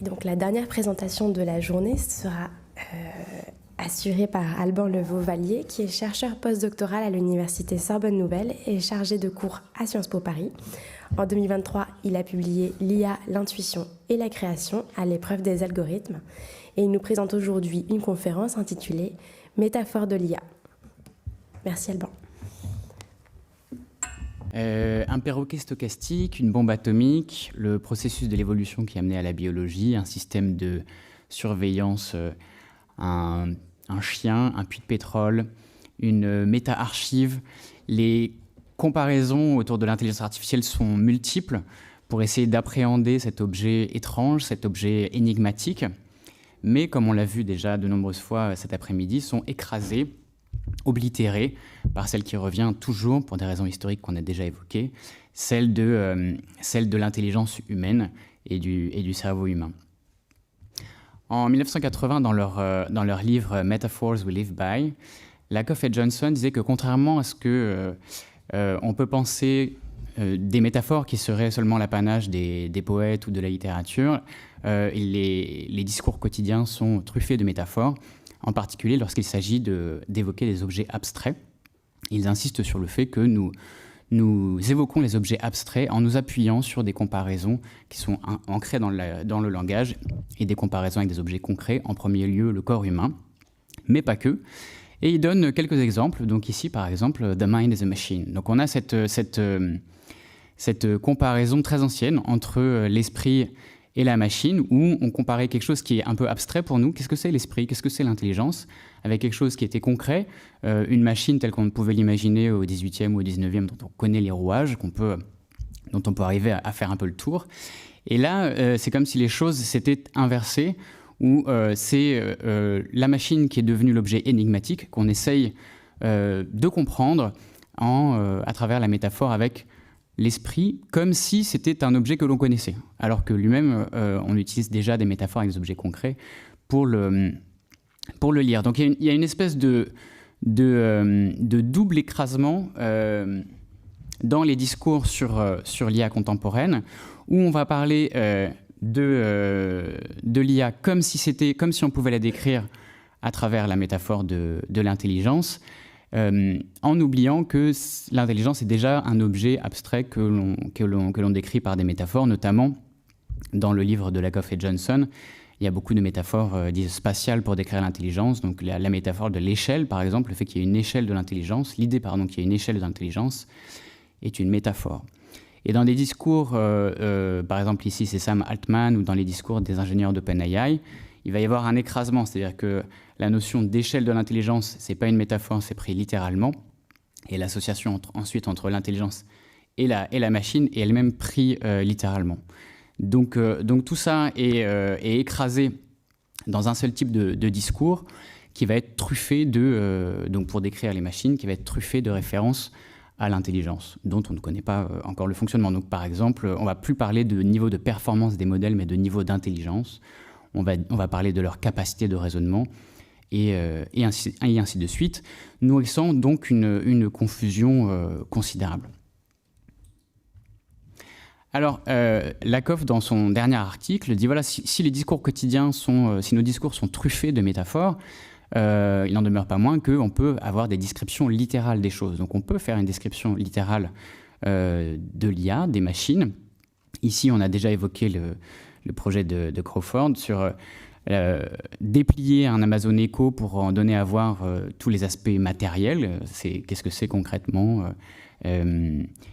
Et donc la dernière présentation de la journée sera assurée par Alban Levaux-Vallier, qui est chercheur postdoctoral à l'université Sorbonne Nouvelle et chargé de cours à Sciences Po Paris. En 2023, il a publié l'IA, l'intuition et la création à l'épreuve des algorithmes. Et il nous présente aujourd'hui une conférence intitulée « Métaphore de l'IA ». Merci Alban. Un perroquet stochastique, une bombe atomique, le processus de l'évolution qui a amené à la biologie, un système de surveillance, un chien, un puits de pétrole, une méta-archive. Les comparaisons autour de l'intelligence artificielle sont multiples pour essayer d'appréhender cet objet étrange, cet objet énigmatique, mais comme on l'a vu déjà de nombreuses fois cet après-midi, sont écrasés, oblitérée par celle qui revient toujours, pour des raisons historiques qu'on a déjà évoquées, celle de l'intelligence humaine et du cerveau humain. En 1980, dans leur livre « Metaphors We Live By », Lakoff et Johnson disaient que contrairement à ce que on peut penser des métaphores qui seraient seulement l'apanage des poètes ou de la littérature, les discours quotidiens sont truffés de métaphores, en particulier lorsqu'il s'agit d'évoquer des objets abstraits. Ils insistent sur le fait que nous évoquons les objets abstraits en nous appuyant sur des comparaisons qui sont ancrées dans le langage et des comparaisons avec des objets concrets, en premier lieu le corps humain, mais pas que. Et ils donnent quelques exemples. Donc ici, par exemple, « The mind is a machine ». Donc on a cette comparaison très ancienne entre l'esprit et la machine, où on comparait quelque chose qui est un peu abstrait pour nous. Qu'est-ce que c'est l'esprit? Qu'est-ce que c'est l'intelligence? Avec quelque chose qui était concret, une machine telle qu'on pouvait l'imaginer au 18e ou au 19e, dont on connaît les rouages, dont on peut arriver à faire un peu le tour. Et là, c'est comme si les choses s'étaient inversées, où c'est la machine qui est devenue l'objet énigmatique, qu'on essaye de comprendre à travers la métaphore avec l'esprit, comme si c'était un objet que l'on connaissait, alors que lui-même, on utilise déjà des métaphores avec des objets concrets pour le lire. Donc il y a une espèce de double écrasement dans les discours sur l'IA contemporaine, où on va parler de l'IA comme si on pouvait la décrire à travers la métaphore de l'intelligence, en oubliant que l'intelligence est déjà un objet abstrait que l'on décrit par des métaphores, notamment dans le livre de Lakoff et Johnson. Il y a beaucoup de métaphores dites spatiales pour décrire l'intelligence. Donc la métaphore de l'échelle, par exemple, le fait qu'il y ait une échelle de l'intelligence, l'idée, pardon, qu'il y ait une échelle de l'intelligence est une métaphore. Et dans des discours, par exemple ici c'est Sam Altman, ou dans les discours des ingénieurs d'OpenAI, il va y avoir un écrasement, c'est-à-dire que la notion d'échelle de l'intelligence, c'est pas une métaphore, c'est pris littéralement, et l'association ensuite entre l'intelligence et la machine est elle-même pris littéralement. Donc tout ça est écrasé dans un seul type de discours qui va être truffé donc pour décrire les machines, qui va être truffé de références à l'intelligence, dont on ne connaît pas encore le fonctionnement. Donc par exemple, on ne va plus parler de niveau de performance des modèles, mais de niveau d'intelligence. On va parler de leur capacité de raisonnement, et ainsi de suite, nourrissant donc une confusion considérable. Alors, Lakoff, dans son dernier article, dit voilà, si les discours quotidiens si nos discours sont truffés de métaphores, il n'en demeure pas moins qu'on peut avoir des descriptions littérales des choses. Donc on peut faire une description littérale de l'IA, des machines. Ici, on a déjà évoqué le projet de Crawford sur déplier un Amazon Echo pour en donner à voir tous les aspects matériels. Qu'est-ce que c'est concrètement,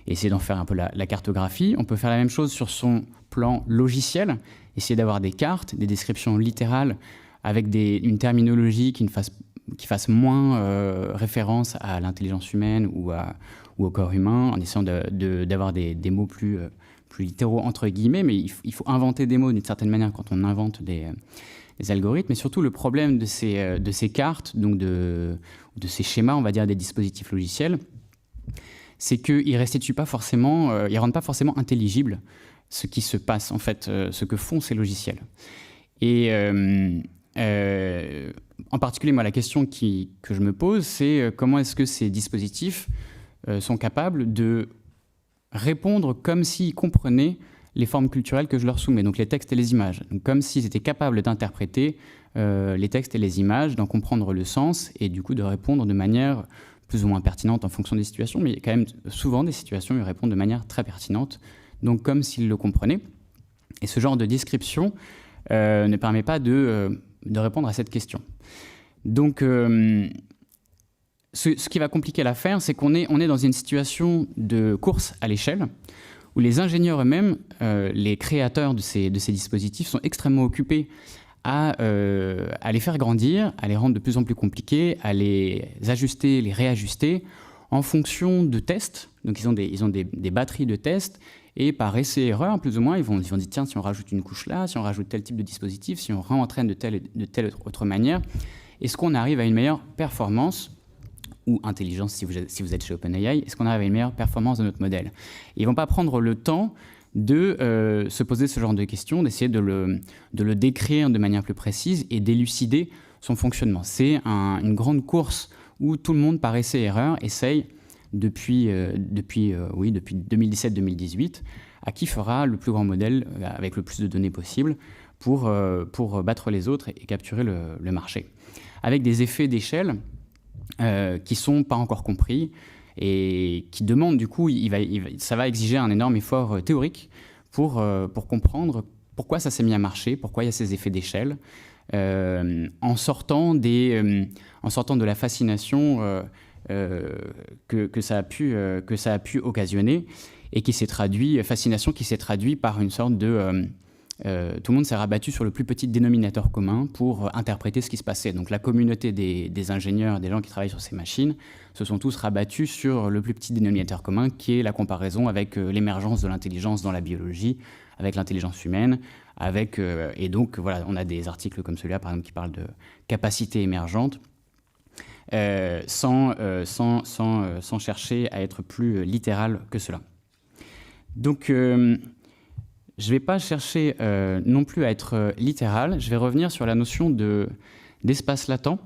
essayer d'en faire un peu la cartographie. On peut faire la même chose sur son plan logiciel, essayer d'avoir des cartes, des descriptions littérales avec une terminologie qui fasse moins référence à l'intelligence humaine ou au corps humain, en essayant d'avoir des mots plus littéraux entre guillemets, mais il faut inventer des mots d'une certaine manière quand on invente des algorithmes. Et surtout, le problème de ces cartes, donc de ces schémas, on va dire, des dispositifs logiciels, c'est qu'ils ne restituent pas forcément, ils rendent pas forcément intelligible ce qui se passe, en fait, ce que font ces logiciels. Et en particulier, moi, la question que je me pose, c'est comment est-ce que ces dispositifs sont capables de répondre comme s'ils comprenaient les formes culturelles que je leur soumets, donc les textes et les images. Donc, comme s'ils étaient capables d'interpréter les textes et les images, d'en comprendre le sens et du coup de répondre de manière plus ou moins pertinente en fonction des situations, mais il y a quand même souvent des situations où ils répondent de manière très pertinente, donc comme s'ils le comprenaient. Et ce genre de description ne permet pas de répondre à cette question. Donc, ce qui va compliquer l'affaire, c'est qu'on est dans une situation de course à l'échelle, où les ingénieurs eux-mêmes, les créateurs de ces dispositifs, sont extrêmement occupés à les faire grandir, à les rendre de plus en plus compliqués, à les ajuster, les réajuster en fonction de tests. Donc ils ont des batteries de tests, et par essai-erreur, plus ou moins, ils vont dire tiens, si on rajoute une couche là, si on rajoute tel type de dispositif, si on réentraîne de telle autre manière, est-ce qu'on arrive à une meilleure performance ou intelligence si vous êtes chez OpenAI, est-ce qu'on arrive à une meilleure performance de notre modèle? Et ils ne vont pas prendre le temps de se poser ce genre de questions, d'essayer de le décrire de manière plus précise et d'élucider son fonctionnement. C'est une grande course où tout le monde, par essai-erreur, essaye depuis 2017-2018 à qui fera le plus grand modèle avec le plus de données possible pour battre les autres et capturer le marché. Avec des effets d'échelle qui ne sont pas encore compris et qui demandent du coup, ça va exiger un énorme effort théorique pour comprendre pourquoi ça s'est mis à marcher, pourquoi il y a ces effets d'échelle, en sortant de la fascination que ça a pu occasionner et fascination qui s'est traduite par une sorte de... tout le monde s'est rabattu sur le plus petit dénominateur commun pour interpréter ce qui se passait. Donc la communauté des ingénieurs, des gens qui travaillent sur ces machines, se sont tous rabattus sur le plus petit dénominateur commun, qui est la comparaison avec l'émergence de l'intelligence dans la biologie, avec l'intelligence humaine, et donc voilà, on a des articles comme celui-là, par exemple, qui parlent de capacité émergente, sans chercher à être plus littéral que cela. Donc... je ne vais pas chercher non plus à être littéral, je vais revenir sur la notion d'espace latent.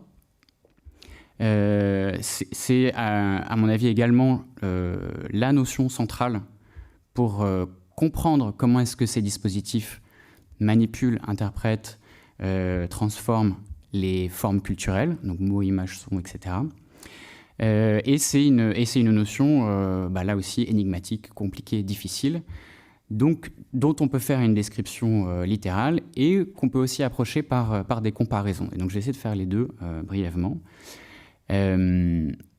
C'est à mon avis également la notion centrale pour comprendre comment est-ce que ces dispositifs manipulent, interprètent, transforment les formes culturelles, donc mots, images, sons, etc. Et c'est une notion, là aussi, énigmatique, compliquée, difficile, donc, dont on peut faire une description littérale et qu'on peut aussi approcher par des comparaisons. Et donc, je vais essayer de faire les deux brièvement.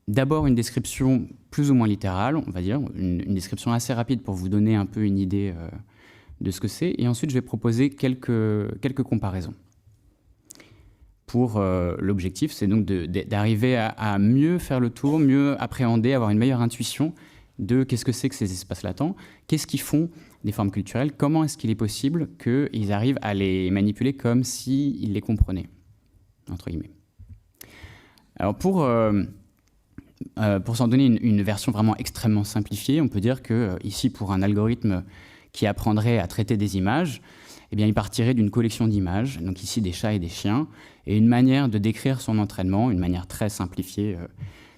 D'abord, une description plus ou moins littérale, on va dire, une description assez rapide pour vous donner un peu une idée de ce que c'est. Et ensuite, je vais proposer quelques comparaisons. L'objectif, c'est donc d'arriver à mieux faire le tour, mieux appréhender, avoir une meilleure intuition de qu'est-ce que c'est que ces espaces latents, qu'est-ce qu'ils font des formes culturelles, comment est-ce qu'il est possible qu'ils arrivent à les manipuler comme s'ils les comprenaient, entre guillemets. Alors pour s'en donner une version vraiment extrêmement simplifiée, on peut dire que ici, pour un algorithme qui apprendrait à traiter des images, eh bien, il partirait d'une collection d'images, donc ici des chats et des chiens, et une manière de décrire son entraînement, une manière très simplifiée,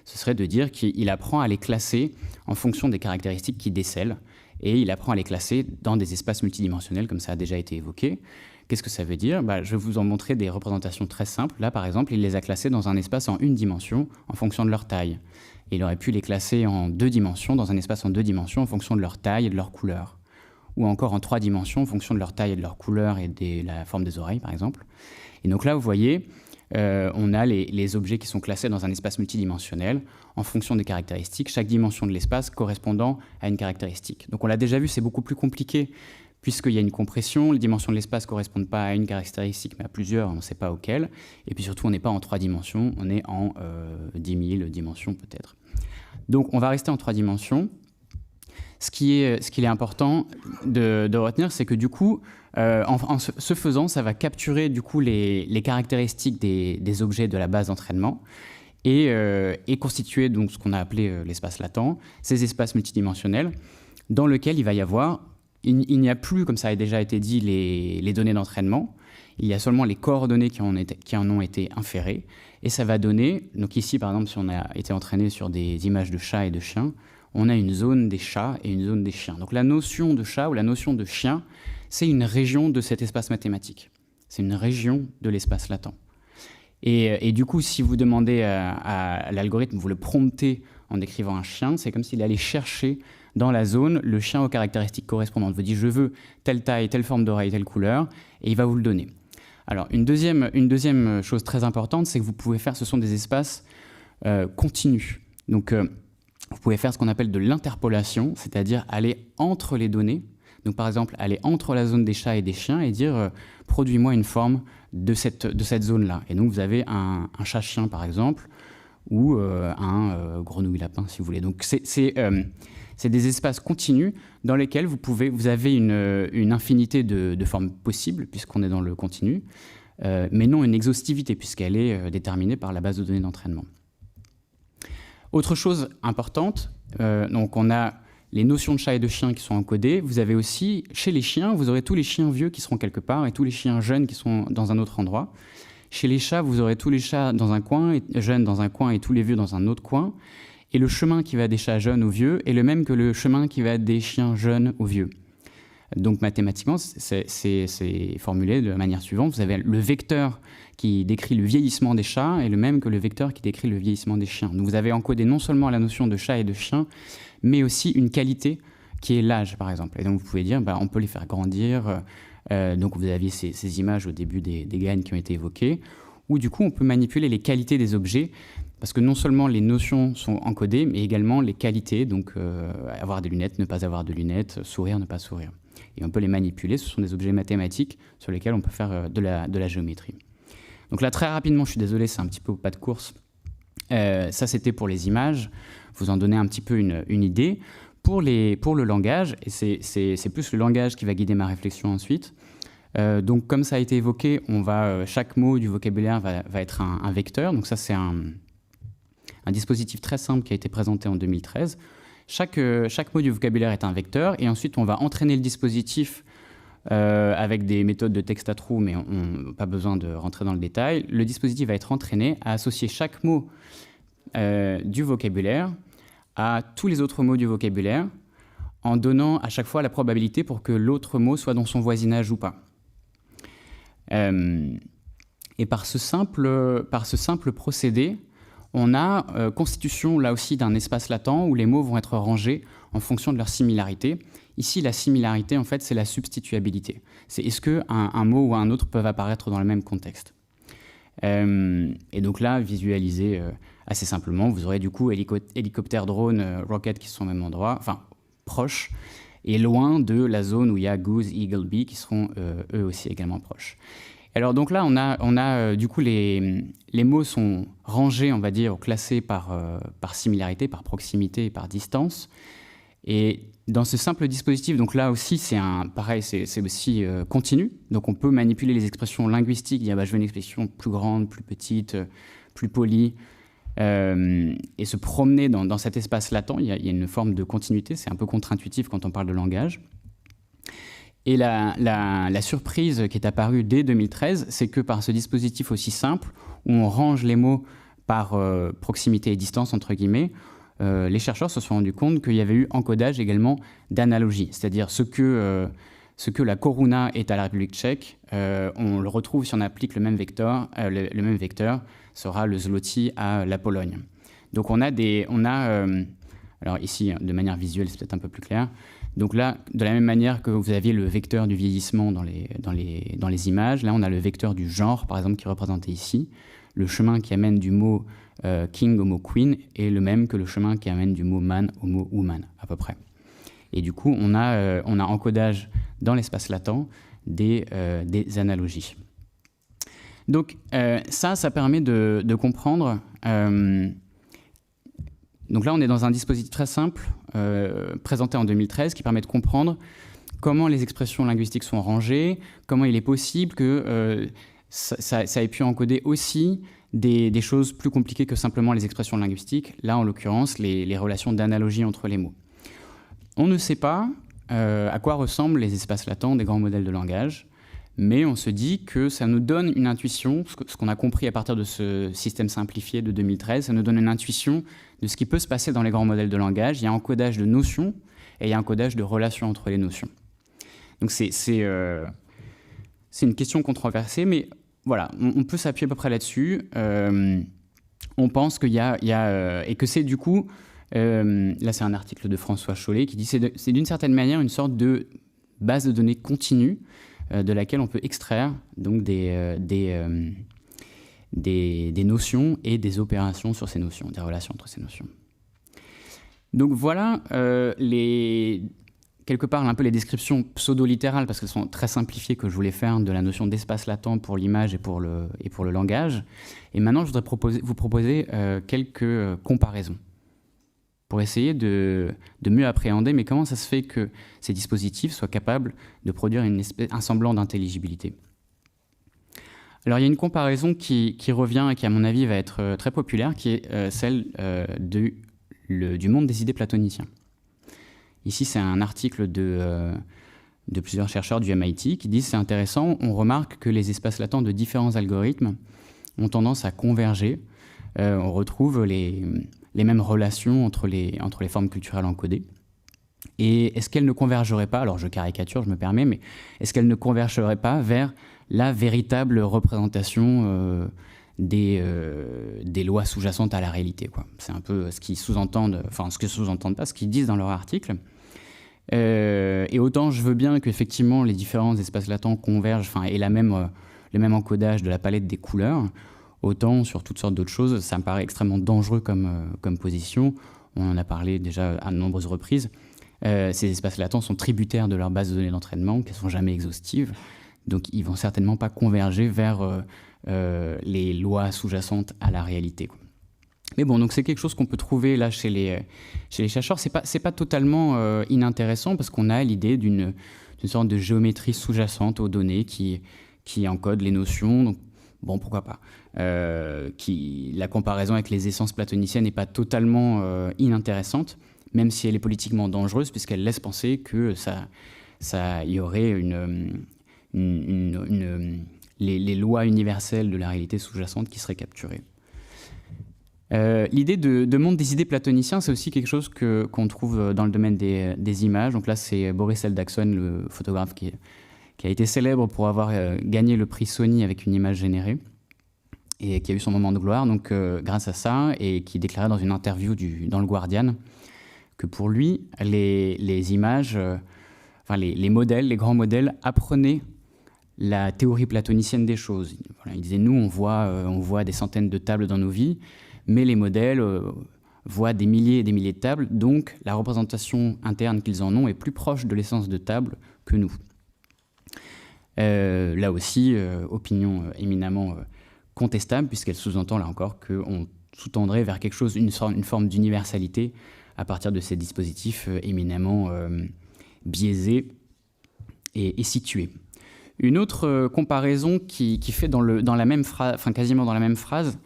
ce serait de dire qu'il apprend à les classer en fonction des caractéristiques qu'il décèle, et il apprend à les classer dans des espaces multidimensionnels, comme ça a déjà été évoqué. Qu'est-ce que ça veut dire ? Je vais vous en montrer des représentations très simples. Là, par exemple, il les a classés dans un espace en une dimension en fonction de leur taille. Et il aurait pu les classer en 2 dimensions, dans un espace en 2 dimensions en fonction de leur taille et de leur couleur. Ou encore en 3 dimensions en fonction de leur taille et de leur couleur et de la forme des oreilles, par exemple. Et donc là, vous voyez, on a les objets qui sont classés dans un espace multidimensionnel en fonction des caractéristiques, chaque dimension de l'espace correspondant à une caractéristique. Donc on l'a déjà vu, c'est beaucoup plus compliqué puisqu'il y a une compression, les dimensions de l'espace ne correspondent pas à une caractéristique mais à plusieurs, on ne sait pas auxquelles. Et puis surtout, on n'est pas en 3 dimensions, on est en 10 000 dimensions peut-être. Donc on va rester en 3 dimensions. Ce qu'il est important de retenir, c'est que du coup, en ce faisant, ça va capturer du coup les caractéristiques des objets de la base d'entraînement et constituer donc ce qu'on a appelé l'espace latent, ces espaces multidimensionnels dans lesquels il va y avoir, il n'y a plus, comme ça a déjà été dit, les données d'entraînement, il y a seulement les coordonnées qui en ont été inférées, et ça va donner, donc ici par exemple si on a été entraîné sur des images de chats et de chiens, on a une zone des chats et une zone des chiens. Donc la notion de chat ou la notion de chien, c'est une région de cet espace mathématique. C'est une région de l'espace latent. Et du coup, si vous demandez à l'algorithme, vous le promptez en décrivant un chien, c'est comme s'il allait chercher dans la zone le chien aux caractéristiques correspondantes. Vous dites, je veux telle taille, telle forme d'oreille, telle couleur, et il va vous le donner. Alors, une deuxième chose très importante, c'est que vous pouvez faire, ce sont des espaces continus. Donc, vous pouvez faire ce qu'on appelle de l'interpolation, c'est-à-dire aller entre les données. Donc, par exemple, aller entre la zone des chats et des chiens et dire produis-moi une forme de cette zone-là. Et donc, vous avez un chat-chien, par exemple, ou un grenouille-lapin, si vous voulez. Donc, c'est des espaces continus dans lesquels vous avez une infinité de formes possibles, puisqu'on est dans le continu, mais non une exhaustivité, puisqu'elle est déterminée par la base de données d'entraînement. Autre chose importante, donc on a les notions de chat et de chien qui sont encodées. Vous avez aussi, chez les chiens, vous aurez tous les chiens vieux qui seront quelque part et tous les chiens jeunes qui sont dans un autre endroit. Chez les chats, vous aurez tous les chats dans un coin, et jeunes dans un coin et tous les vieux dans un autre coin. Et le chemin qui va des chats jeunes aux vieux est le même que le chemin qui va des chiens jeunes aux vieux. Donc mathématiquement, c'est formulé de la manière suivante. Vous avez le vecteur qui décrit le vieillissement des chats est le même que le vecteur qui décrit le vieillissement des chiens. Donc vous avez encodé non seulement la notion de chat et de chien, mais aussi une qualité qui est l'âge, par exemple. Et donc vous pouvez dire, on peut les faire grandir. Donc vous aviez ces images au début des gaines qui ont été évoquées, où du coup on peut manipuler les qualités des objets, parce que non seulement les notions sont encodées, mais également les qualités, donc avoir des lunettes, ne pas avoir de lunettes, sourire, ne pas sourire. Et on peut les manipuler, ce sont des objets mathématiques sur lesquels on peut faire de la géométrie. Donc là, très rapidement, je suis désolé, c'est un petit peu au pas de course. Ça, c'était pour les images, vous en donnez un petit peu une idée. Pour le langage, et c'est plus le langage qui va guider ma réflexion ensuite. Donc, comme ça a été évoqué, chaque mot du vocabulaire va être un vecteur. Donc ça, c'est un dispositif très simple qui a été présenté en 2013. Chaque mot du vocabulaire est un vecteur, et ensuite, on va entraîner le dispositif avec des méthodes de texte à trous, mais on n'a pas besoin de rentrer dans le détail. Le dispositif va être entraîné à associer chaque mot du vocabulaire à tous les autres mots du vocabulaire, en donnant à chaque fois la probabilité pour que l'autre mot soit dans son voisinage ou pas. Et par ce simple procédé, on a constitution là aussi d'un espace latent où les mots vont être rangés en fonction de leur similarité. Ici, la similarité, en fait, c'est la substituabilité. C'est est-ce qu'un mot ou un autre peuvent apparaître dans le même contexte. Et donc là, visualisé assez simplement, vous aurez du coup hélicoptère, drone, rocket qui sont au même endroit, enfin proches, et loin de la zone où il y a goose, eagle, bee qui seront eux aussi également proches. Alors donc là, on a du coup les mots sont rangés, on va dire, classés par similarité, par proximité et par distance. Et dans ce simple dispositif, donc là aussi, c'est aussi continu. Donc on peut manipuler les expressions linguistiques, dire je veux une expression plus grande, plus petite, plus polie, et se promener dans cet espace latent. Il y a une forme de continuité, c'est un peu contre-intuitif quand on parle de langage. Et la surprise qui est apparue dès 2013, c'est que par ce dispositif aussi simple, où on range les mots par proximité et distance, entre guillemets, les chercheurs se sont rendus compte qu'il y avait eu encodage également d'analogie. C'est-à-dire ce que la Koruna est à la République tchèque, on le retrouve si on applique le même vecteur. Le même vecteur sera le zloty à la Pologne. Donc alors ici, de manière visuelle, c'est peut-être un peu plus clair. Donc là, de la même manière que vous aviez le vecteur du vieillissement dans les images, là on a le vecteur du genre, par exemple, qui est représenté ici. Le chemin qui amène du mot king au mot queen est le même que le chemin qui amène du mot man au mot woman, à peu près. Et du coup, on a encodage dans l'espace latent des analogies. Donc ça permet de comprendre... donc là, on est dans un dispositif très simple, présenté en 2013, qui permet de comprendre comment les expressions linguistiques sont rangées, comment il est possible que ça ait pu encoder aussi des choses plus compliquées que simplement les expressions linguistiques, là en l'occurrence les relations d'analogie entre les mots. On ne sait pas à quoi ressemblent les espaces latents des grands modèles de langage, mais on se dit que ça nous donne une intuition, ce qu'on a compris à partir de ce système simplifié de 2013, ça nous donne une intuition de ce qui peut se passer dans les grands modèles de langage. Il y a un encodage de notions et il y a un encodage de relations entre les notions. Donc c'est une question controversée, mais voilà, on peut s'appuyer à peu près là-dessus. On pense qu'il y a et que c'est du coup, là c'est un article de François Chollet qui dit c'est d'une certaine manière une sorte de base de données continue de laquelle on peut extraire donc des notions et des opérations sur ces notions, des relations entre ces notions. Donc voilà quelque part un peu les descriptions pseudo-littérales, parce qu'elles sont très simplifiées, que je voulais faire de la notion d'espace latent pour l'image et pour le langage. Et maintenant, je voudrais vous proposer quelques comparaisons pour essayer de mieux appréhender, mais comment ça se fait que ces dispositifs soient capables de produire un semblant d'intelligibilité. Alors il y a une comparaison qui revient et qui, à mon avis, va être très populaire, qui est celle du monde des idées platoniciens. Ici, c'est un article de plusieurs chercheurs du MIT qui disent « c'est intéressant, on remarque que les espaces latents de différents algorithmes ont tendance à converger. On retrouve les mêmes relations entre les formes culturelles encodées. Et est-ce qu'elles ne convergeraient pas, alors je caricature, je me permets, mais est-ce qu'elles ne convergeraient pas vers la véritable représentation des lois sous-jacentes à la réalité, quoi. C'est un peu ce qu'ils sous-entendent, enfin ce que sous-entendent pas, ce qu'ils disent dans leur article. Et autant je veux bien qu'effectivement les différents espaces latents convergent, et le même encodage de la palette des couleurs, autant sur toutes sortes d'autres choses, ça me paraît extrêmement dangereux comme position. On en a parlé déjà à de nombreuses reprises. Ces espaces latents sont tributaires de leur base de données d'entraînement, qui ne sont jamais exhaustives, donc ils ne vont certainement pas converger vers les lois sous-jacentes à la réalité, quoi. Mais bon, donc c'est quelque chose qu'on peut trouver là chez les chercheurs. C'est pas totalement inintéressant, parce qu'on a l'idée d'une sorte de géométrie sous-jacente aux données qui encode les notions. Donc, bon, pourquoi pas. La comparaison avec les essences platoniciennes n'est pas totalement inintéressante, même si elle est politiquement dangereuse, puisqu'elle laisse penser que il y aurait les lois universelles de la réalité sous-jacente qui seraient capturées. L'idée de monde des idées platoniciens, c'est aussi quelque chose qu'on trouve dans le domaine des images. Donc là, c'est Boris Eldagson, le photographe qui a été célèbre pour avoir gagné le prix Sony avec une image générée et qui a eu son moment de gloire, donc grâce à ça, et qui déclarait dans une interview dans le Guardian que pour lui, les images, les modèles, les grands modèles apprenaient la théorie platonicienne des choses. Voilà, il disait, nous, on voit des centaines de tables dans nos vies, mais les modèles voient des milliers et des milliers de tables, donc la représentation interne qu'ils en ont est plus proche de l'essence de table que nous. Là aussi, opinion éminemment contestable, puisqu'elle sous-entend là encore qu'on sous-tendrait vers quelque chose, une forme d'universalité à partir de ces dispositifs éminemment biaisés et situés. Une autre comparaison qui fait dans la même phrase, quasiment dans la même phrase,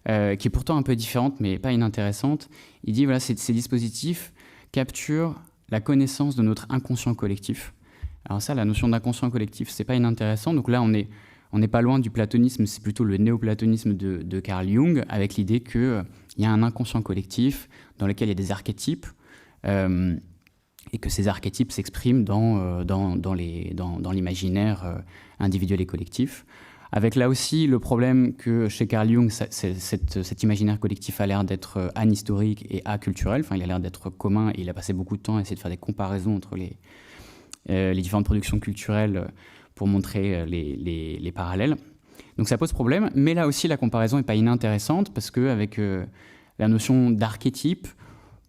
qui est pourtant un peu différente mais pas inintéressante, il dit voilà, ces dispositifs capturent la connaissance de notre inconscient collectif. Alors ça, la notion d'inconscient collectif, c'est pas inintéressant. Donc là, on n'est pas loin du platonisme, c'est plutôt le néoplatonisme de Carl Jung, avec l'idée qu'il y a un inconscient collectif dans lequel il y a des archétypes, et que ces archétypes s'expriment dans l'imaginaire individuel et collectif. Avec là aussi le problème que chez Carl Jung, cet imaginaire collectif a l'air d'être anhistorique et aculturel, il a l'air d'être commun, et il a passé beaucoup de temps à essayer de faire des comparaisons entre les différentes productions culturelles pour montrer les parallèles. Donc ça pose problème, mais là aussi la comparaison n'est pas inintéressante, parce qu'avec la notion d'archétype,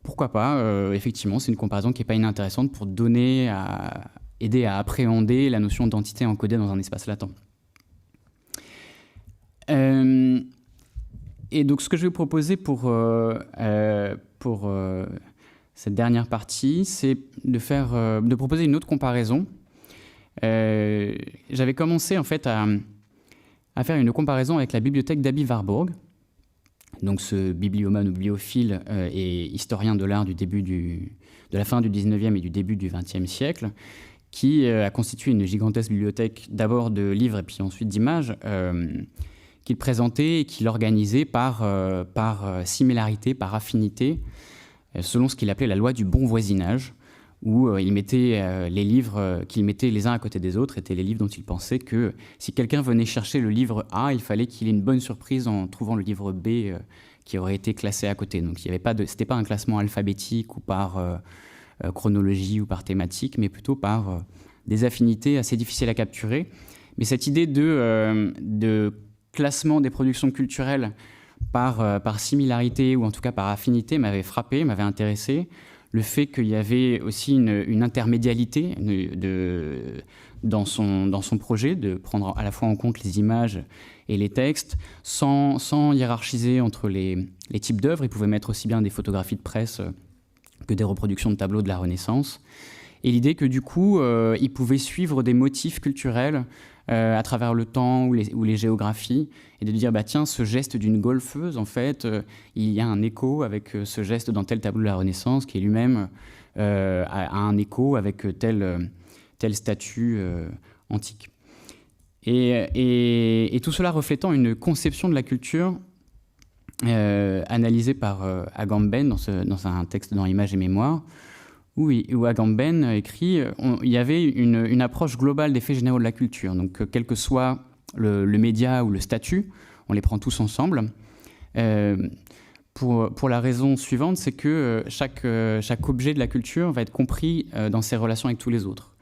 pourquoi pas, effectivement, c'est une comparaison qui n'est pas inintéressante pour aider à appréhender la notion d'entité encodée dans un espace latent. Et donc ce que je vais vous proposer pour cette dernière partie, c'est de proposer une autre comparaison. J'avais commencé en fait à faire une comparaison avec la bibliothèque d'Aby Warburg. Donc ce bibliomane ou bibliophile et historien de l'art de la fin du 19e et du début du 20e siècle, qui a constitué une gigantesque bibliothèque d'abord de livres et puis ensuite d'images, qu'il présentait et qu'il organisait par similarité, par affinité, selon ce qu'il appelait la loi du bon voisinage, où il mettait les livres qu'il mettait les uns à côté des autres étaient les livres dont il pensait que si quelqu'un venait chercher le livre A, il fallait qu'il ait une bonne surprise en trouvant le livre B qui aurait été classé à côté. Donc c'était pas un classement alphabétique ou par chronologie ou par thématique, mais plutôt par des affinités assez difficiles à capturer. Mais cette idée de classement des productions culturelles par similarité ou en tout cas par affinité m'avait frappé, m'avait intéressé. Le fait qu'il y avait aussi une intermédialité dans son projet, de prendre à la fois en compte les images et les textes, sans hiérarchiser entre les types d'œuvres. Il pouvait mettre aussi bien des photographies de presse que des reproductions de tableaux de la Renaissance. Et l'idée que du coup, il pouvait suivre des motifs culturels à travers le temps ou les géographies, et de dire, tiens, ce geste d'une golfeuse, en fait, il y a un écho avec ce geste dans tel tableau de la Renaissance, qui lui-même a un écho avec telle statue antique. Et tout cela reflétant une conception de la culture analysée par Agamben dans un texte dans Images et Mémoires, où Agamben écrit il y avait une approche globale des faits généraux de la culture. Donc, quel que soit le média ou le statut, on les prend tous ensemble. Pour la raison suivante, c'est que chaque objet de la culture va être compris dans ses relations avec tous les autres.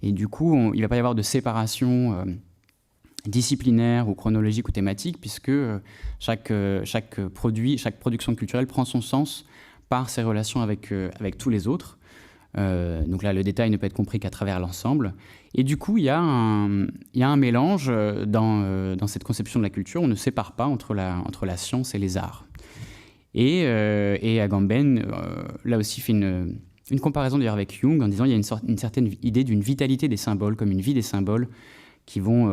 Et du coup, il ne va pas y avoir de séparation disciplinaire ou chronologique ou thématique, puisque chaque production culturelle prend son sens par ses relations avec tous les autres. Donc là, le détail ne peut être compris qu'à travers l'ensemble. Et du coup, il y a un mélange dans cette conception de la culture. On ne sépare pas entre la science et les arts. Et Agamben, là aussi, fait une comparaison d'ailleurs avec Jung, en disant qu'il y a une certaine idée d'une vitalité des symboles, comme une vie des symboles qui vont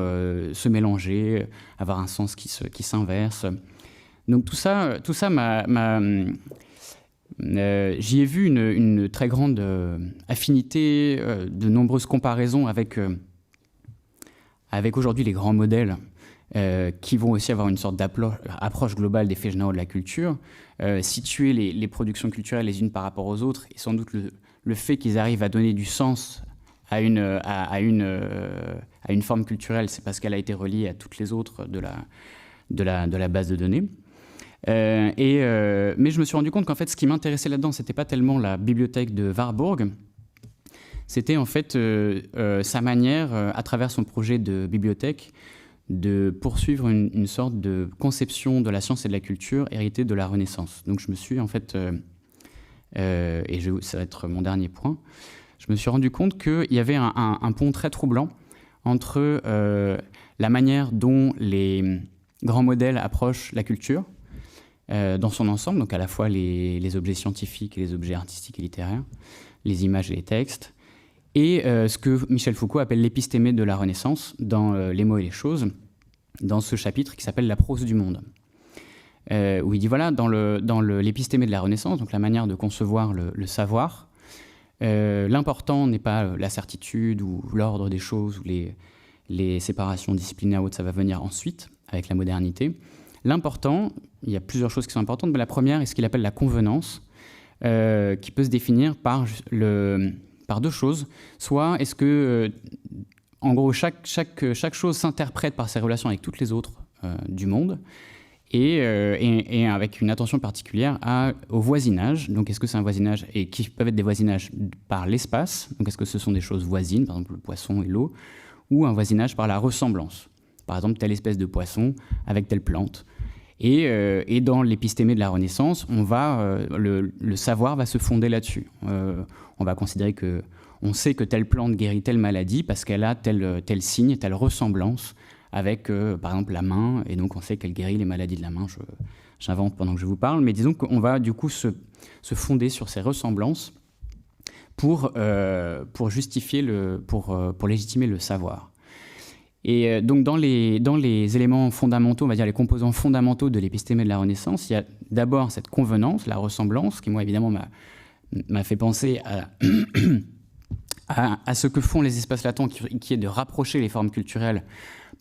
se mélanger, avoir un sens qui s'inverse. Donc tout ça j'y ai vu une très grande affinité, de nombreuses comparaisons avec aujourd'hui les grands modèles qui vont aussi avoir une sorte d'approche globale des faits généraux de la culture, situer les productions culturelles les unes par rapport aux autres, et sans doute le fait qu'ils arrivent à donner du sens à une forme culturelle, c'est parce qu'elle a été reliée à toutes les autres de la base de données. Mais je me suis rendu compte qu'en fait, ce qui m'intéressait là-dedans, c'était pas tellement la bibliothèque de Warburg, c'était en fait sa manière, à travers son projet de bibliothèque, de poursuivre une sorte de conception de la science et de la culture héritée de la Renaissance. Donc je me suis en fait, ça va être mon dernier point, je me suis rendu compte qu'il y avait un pont très troublant entre la manière dont les grands modèles approchent la culture, dans son ensemble, donc à la fois les objets scientifiques et les objets artistiques et littéraires, les images et les textes, et ce que Michel Foucault appelle l'épistémé de la Renaissance dans Les mots et les choses, dans ce chapitre qui s'appelle La prose du monde, où il dit voilà, dans l'épistémé de la Renaissance, donc la manière de concevoir le savoir, l'important n'est pas la certitude ou l'ordre des choses ou les séparations disciplinaires ou autres, ça va venir ensuite avec la modernité. L'important, il y a plusieurs choses qui sont importantes, mais la première est ce qu'il appelle la convenance, qui peut se définir par deux choses. Soit est-ce que, en gros, chaque chose s'interprète par ses relations avec toutes les autres du monde, et avec une attention particulière au voisinage. Donc est-ce que c'est un voisinage, et qui peuvent être des voisinages par l'espace, donc est-ce que ce sont des choses voisines, par exemple le poisson et l'eau, ou un voisinage par la ressemblance, par exemple telle espèce de poisson avec telle plante. Et dans l'épistémé de la Renaissance, le savoir va se fonder là-dessus. On va considérer on sait que telle plante guérit telle maladie parce qu'elle a tel signe, telle ressemblance avec, par exemple, la main, et donc on sait qu'elle guérit les maladies de la main. J'invente pendant que je vous parle, mais disons qu'on va du coup se fonder sur ces ressemblances pour justifier pour légitimer le savoir. Et donc dans les éléments fondamentaux, on va dire les composants fondamentaux de l'épistémé de la Renaissance, il y a d'abord cette convenance, la ressemblance, qui moi évidemment m'a fait penser à ce que font les espaces latents, qui est de rapprocher les formes culturelles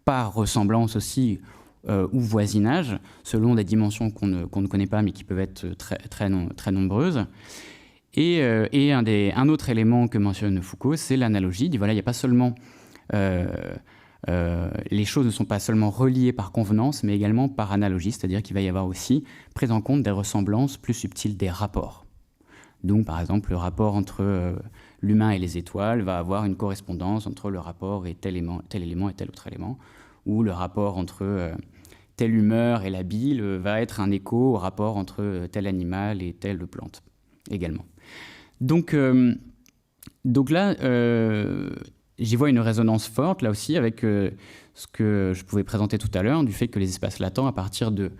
par ressemblance aussi, ou voisinage, selon des dimensions qu'on ne connaît pas, mais qui peuvent être très nombreuses. Et un autre élément que mentionne Foucault, c'est l'analogie. Il dit, voilà, il n'y a pas seulement... les choses ne sont pas seulement reliées par convenance, mais également par analogie, c'est-à-dire qu'il va y avoir aussi prise en compte des ressemblances plus subtiles des rapports. Donc, par exemple, le rapport entre l'humain et les étoiles va avoir une correspondance entre le rapport et tel élément et tel autre élément, ou le rapport entre telle humeur et la bile va être un écho au rapport entre tel animal et telle plante, également. Donc là, j'y vois une résonance forte, là aussi, avec ce que je pouvais présenter tout à l'heure, du fait que les espaces latents, à partir de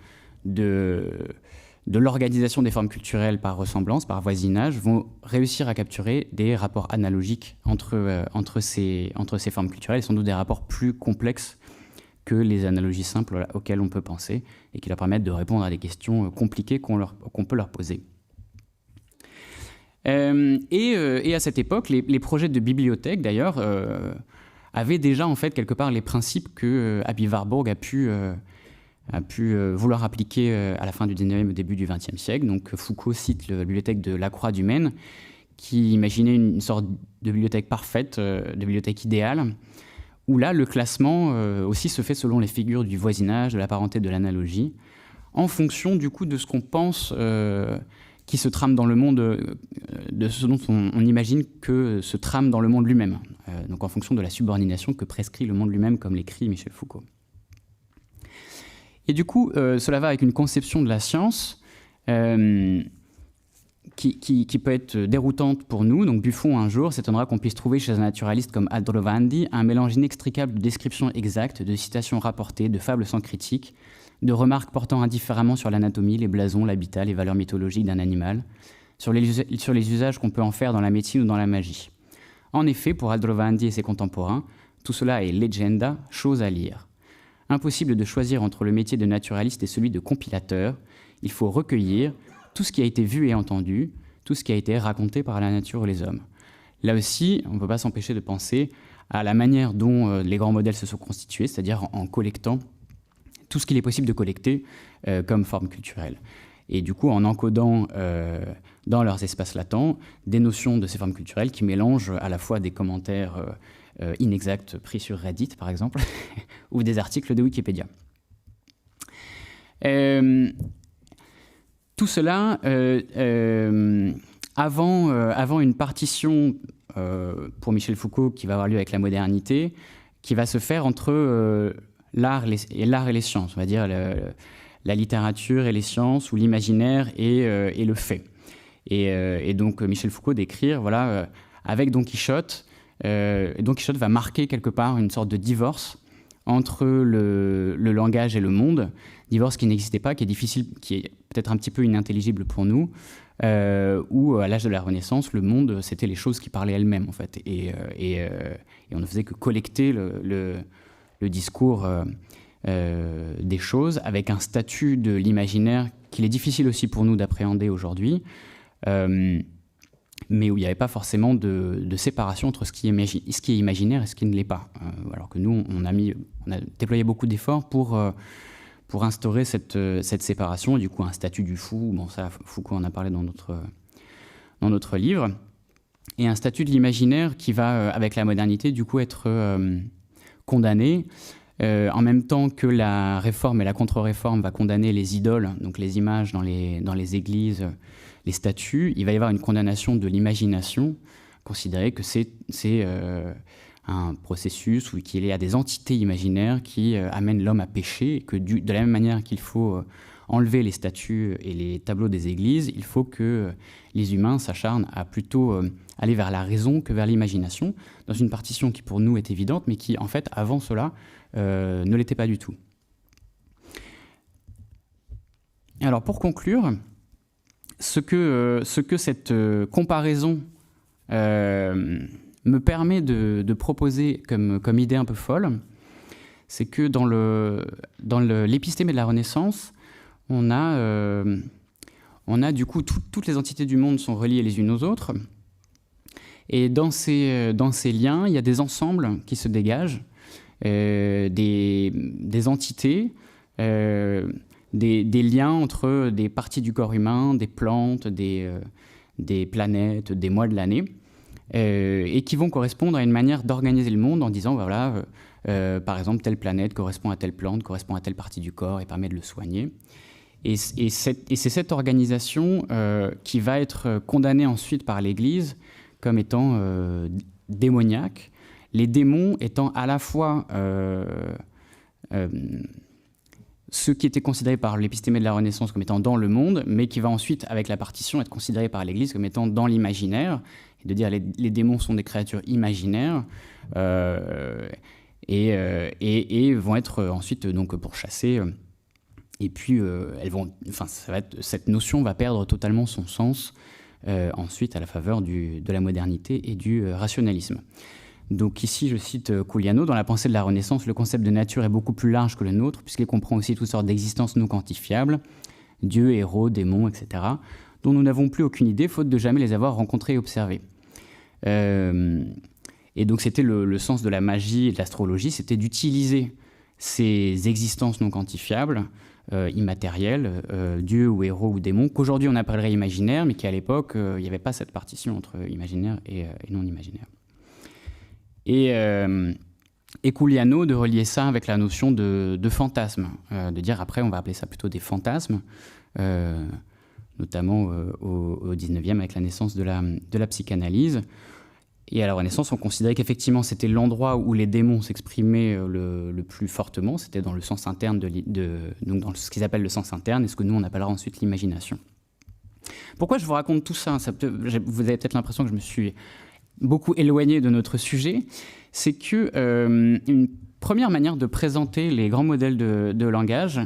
l'organisation des formes culturelles par ressemblance, par voisinage, vont réussir à capturer des rapports analogiques entre ces formes culturelles, et sans doute des rapports plus complexes que les analogies simples auxquelles on peut penser, et qui leur permettent de répondre à des questions compliquées qu'on peut leur poser. Et à cette époque, les projets de bibliothèque, d'ailleurs, avaient déjà, en fait, quelque part, les principes que Aby Warburg a pu vouloir appliquer à la fin du 19e au début du 20e siècle. Donc Foucault cite la bibliothèque de la Croix du Maine, qui imaginait une sorte de bibliothèque parfaite, de bibliothèque idéale, où là, le classement aussi se fait selon les figures du voisinage, de la parenté, de l'analogie, en fonction du coup de ce qu'on pense qui se trame dans le monde, de ce dont on imagine que se trame dans le monde lui-même, donc en fonction de la subordination que prescrit le monde lui-même, comme l'écrit Michel Foucault. Et du coup, cela va avec une conception de la science qui peut être déroutante pour nous. Donc Buffon, un jour, s'étonnera qu'on puisse trouver chez un naturaliste comme Aldrovandi un mélange inextricable de descriptions exactes, de citations rapportées, de fables sans critique, de remarques portant indifféremment sur l'anatomie, les blasons, l'habitat, les valeurs mythologiques d'un animal, sur les usages qu'on peut en faire dans la médecine ou dans la magie. En effet, pour Aldrovandi et ses contemporains, tout cela est legenda, chose à lire. Impossible de choisir entre le métier de naturaliste et celui de compilateur. Il faut recueillir tout ce qui a été vu et entendu, tout ce qui a été raconté par la nature et les hommes. Là aussi, on ne peut pas s'empêcher de penser à la manière dont les grands modèles se sont constitués, c'est-à-dire en collectant tout ce qu'il est possible de collecter comme forme culturelle. Et du coup, en encodant dans leurs espaces latents des notions de ces formes culturelles qui mélangent à la fois des commentaires inexacts pris sur Reddit, par exemple, ou des articles de Wikipédia. Tout cela avant une partition pour Michel Foucault qui va avoir lieu avec la modernité, qui va se faire entre l'art et les sciences, on va dire la littérature et les sciences, ou l'imaginaire et le fait. Et donc Michel Foucault décrire, voilà, avec Don Quichotte, Don Quichotte va marquer quelque part une sorte de divorce entre le langage et le monde, divorce qui n'existait pas, qui est difficile, qui est peut-être un petit peu inintelligible pour nous, où à l'âge de la Renaissance, le monde, c'était les choses qui parlaient elles-mêmes, en fait, et on ne faisait que collecter le discours des choses, avec un statut de l'imaginaire qu'il est difficile aussi pour nous d'appréhender aujourd'hui, mais où il n'y avait pas forcément de séparation entre ce qui est imaginaire et ce qui ne l'est pas. Alors que nous, on a déployé beaucoup d'efforts pour instaurer cette séparation, et du coup un statut du fou, bon ça Foucault en a parlé dans notre livre, et un statut de l'imaginaire qui va, avec la modernité, du coup être condamné, en même temps que la réforme et la contre-réforme va condamner les idoles, donc les images dans les églises, les statues. Il va y avoir une condamnation de l'imagination, considérer que c'est un processus où il y a des entités imaginaires qui amènent l'homme à pécher, et que de la même manière qu'il faut enlever les statues et les tableaux des églises, il faut que les humains s'acharnent à plutôt aller vers la raison que vers l'imagination, dans une partition qui pour nous est évidente, mais qui en fait avant cela ne l'était pas du tout. Alors pour conclure, ce que cette comparaison me permet de proposer comme idée un peu folle, c'est que dans l'épistémé de la Renaissance, on a du coup toutes les entités du monde sont reliées les unes aux autres, Et dans ces liens, il y a des ensembles qui se dégagent, des entités, des liens entre des parties du corps humain, des plantes, des planètes, des mois de l'année, et qui vont correspondre à une manière d'organiser le monde en disant, voilà, par exemple, telle planète correspond à telle plante, correspond à telle partie du corps et permet de le soigner. Et c'est cette organisation qui va être condamnée ensuite par l'Église comme étant démoniaque, les démons étant à la fois ceux qui étaient considérés par l'épistémé de la Renaissance comme étant dans le monde, mais qui va ensuite, avec la partition, être considéré par l'Église comme étant dans l'imaginaire, et de dire les démons sont des créatures imaginaires, et vont être ensuite donc pourchassés. Et puis, cette notion va perdre totalement son sens ensuite à la faveur de la modernité et du rationalisme. Donc ici, je cite Culiano, dans la pensée de la Renaissance, le concept de nature est beaucoup plus large que le nôtre, puisqu'il comprend aussi toutes sortes d'existences non quantifiables, dieux, héros, démons, etc., dont nous n'avons plus aucune idée, faute de jamais les avoir rencontrés et observés. Et donc c'était le sens de la magie et de l'astrologie, c'était d'utiliser ces existences non quantifiables, immatérielles, dieux ou héros ou démons, qu'aujourd'hui on appellerait imaginaires, mais qu'à l'époque, il n'y avait pas cette partition entre imaginaire et non imaginaire. Et Culiano de relier ça avec la notion de fantasme, de dire après on va appeler ça plutôt des fantasmes, notamment au 19e avec la naissance de la psychanalyse. Et à la Renaissance, on considérait qu'effectivement c'était l'endroit où les démons s'exprimaient le plus fortement, c'était dans le sens interne, donc dans ce qu'ils appellent le sens interne, et ce que nous on appellera ensuite l'imagination. Pourquoi je vous raconte tout ça, vous avez peut-être l'impression que je me suis beaucoup éloigné de notre sujet, c'est que une première manière de présenter les grands modèles de langage,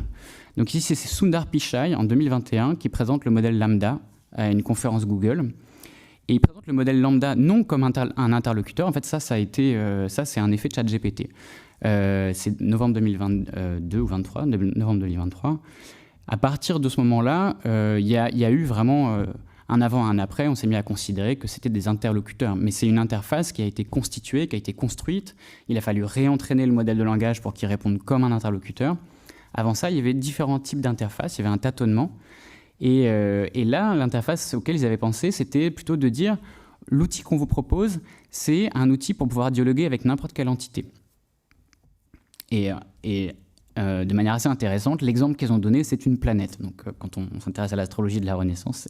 donc ici c'est Sundar Pichai en 2021 qui présente le modèle lambda à une conférence Google, et il présente le modèle lambda non comme un interlocuteur, en fait ça c'est un effet de ChatGPT. C'est novembre 2022 ou 23, novembre 2023. À partir de ce moment-là, il y a eu vraiment un avant, un après, on s'est mis à considérer que c'était des interlocuteurs. Mais c'est une interface qui a été constituée, qui a été construite. Il a fallu réentraîner le modèle de langage pour qu'il réponde comme un interlocuteur. Avant ça, il y avait différents types d'interfaces, il y avait un tâtonnement. Et là, l'interface auquel ils avaient pensé, c'était plutôt de dire l'outil qu'on vous propose, c'est un outil pour pouvoir dialoguer avec n'importe quelle entité. Et de manière assez intéressante, l'exemple qu'ils ont donné, c'est une planète. Donc, quand on s'intéresse à l'astrologie de la Renaissance,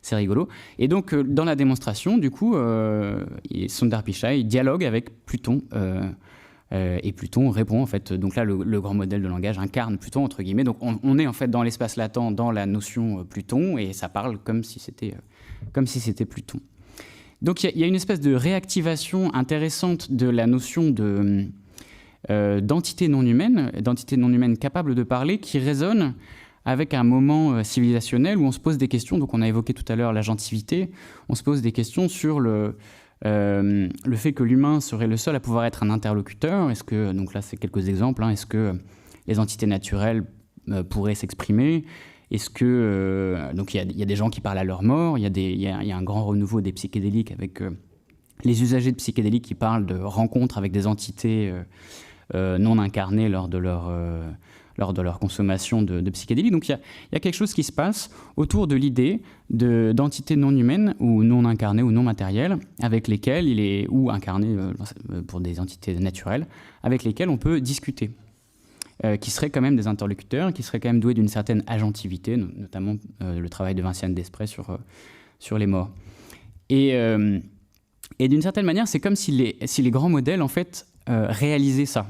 c'est rigolo. Et donc, dans la démonstration, du coup, Sundar Pichai dialogue avec Pluton. Et Pluton répond, en fait. Donc là, le grand modèle de langage incarne Pluton, entre guillemets. Donc, on est, en fait, dans l'espace latent, dans la notion Pluton, et ça parle comme si c'était Pluton. Donc, il y a une espèce de réactivation intéressante de la notion d'entité non humaine capable de parler, qui résonne avec un moment civilisationnel où on se pose des questions. Donc on a évoqué tout à l'heure l'agentivité, on se pose des questions sur le fait que l'humain serait le seul à pouvoir être un interlocuteur. Est-ce que, donc là c'est quelques exemples, est-ce que les entités naturelles pourraient s'exprimer? Est-ce que donc il y a des gens qui parlent à leur mort, il y a un grand renouveau des psychédéliques avec les usagers de psychédéliques qui parlent de rencontres avec des entités non incarnées lors de leur consommation de psychédéliques. Donc il y a quelque chose qui se passe autour de l'idée d'entités non humaines ou non incarnées ou non matérielles, avec lesquelles ou incarnées pour des entités naturelles, avec lesquelles on peut discuter, qui seraient quand même des interlocuteurs, qui seraient quand même doués d'une certaine agentivité, notamment le travail de Vinciane Desprez sur les morts. Et d'une certaine manière, c'est comme si les grands modèles, en fait, réalisaient ça.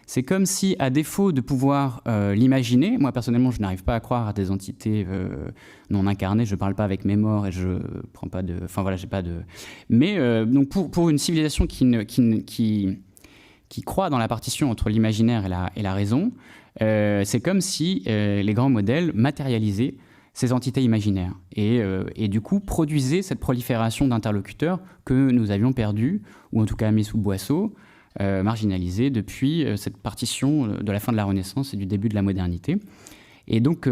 C'est comme si, à défaut de pouvoir l'imaginer, moi personnellement je n'arrive pas à croire à des entités non incarnées, je ne parle pas avec mes morts et je prends pas de... Enfin voilà, j'ai pas de... Mais donc pour une civilisation qui croit dans la partition entre l'imaginaire et la raison, c'est comme si les grands modèles matérialisaient ces entités imaginaires et du coup produisaient cette prolifération d'interlocuteurs que nous avions perdus, ou en tout cas mis sous boisseau, marginalisés depuis cette partition de la fin de la Renaissance et du début de la modernité. Et donc,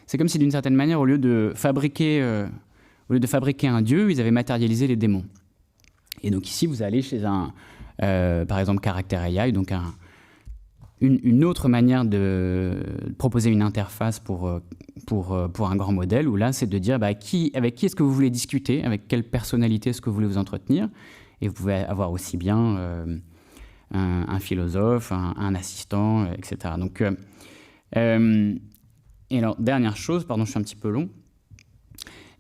c'est comme si d'une certaine manière, au lieu de fabriquer un dieu, ils avaient matérialisé les démons. Et donc ici, vous allez chez par exemple, Character.ai, donc une autre manière de proposer une interface pour un grand modèle, où là, c'est de dire avec qui est-ce que vous voulez discuter, avec quelle personnalité est-ce que vous voulez vous entretenir. Et vous pouvez avoir aussi bien un philosophe, un assistant, etc. Donc, et alors, dernière chose, pardon, je suis un petit peu long.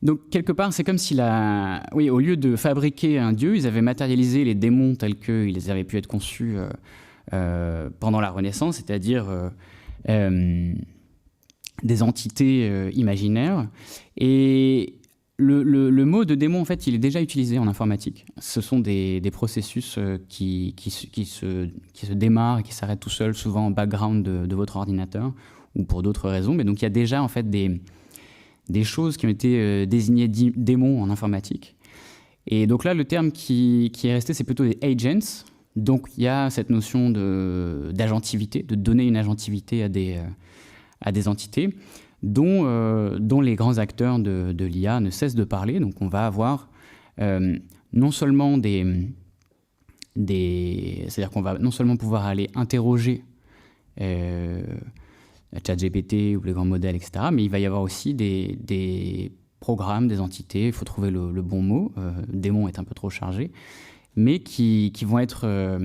Donc, quelque part, c'est comme si au lieu de fabriquer un dieu, ils avaient matérialisé les démons tels qu'ils avaient pu être conçus pendant la Renaissance, c'est-à-dire des entités imaginaires. Et le mot de démon, en fait, il est déjà utilisé en informatique. Ce sont des processus qui se démarrent et qui s'arrêtent tout seuls, souvent en background de votre ordinateur, ou pour d'autres raisons. Mais donc, il y a déjà, en fait, des choses qui ont été désignées démons en informatique. Et donc là, le terme qui est resté, c'est plutôt des agents. Donc, il y a cette notion d'agentivité, de donner une agentivité à des entités dont les grands acteurs de l'IA ne cessent de parler. Donc, on va avoir non seulement c'est-à-dire qu'on va non seulement pouvoir aller interroger ChatGPT ou les grands modèles, etc., mais il va y avoir aussi des programmes, des entités, il faut trouver le bon mot, démon est un peu trop chargé, mais qui vont être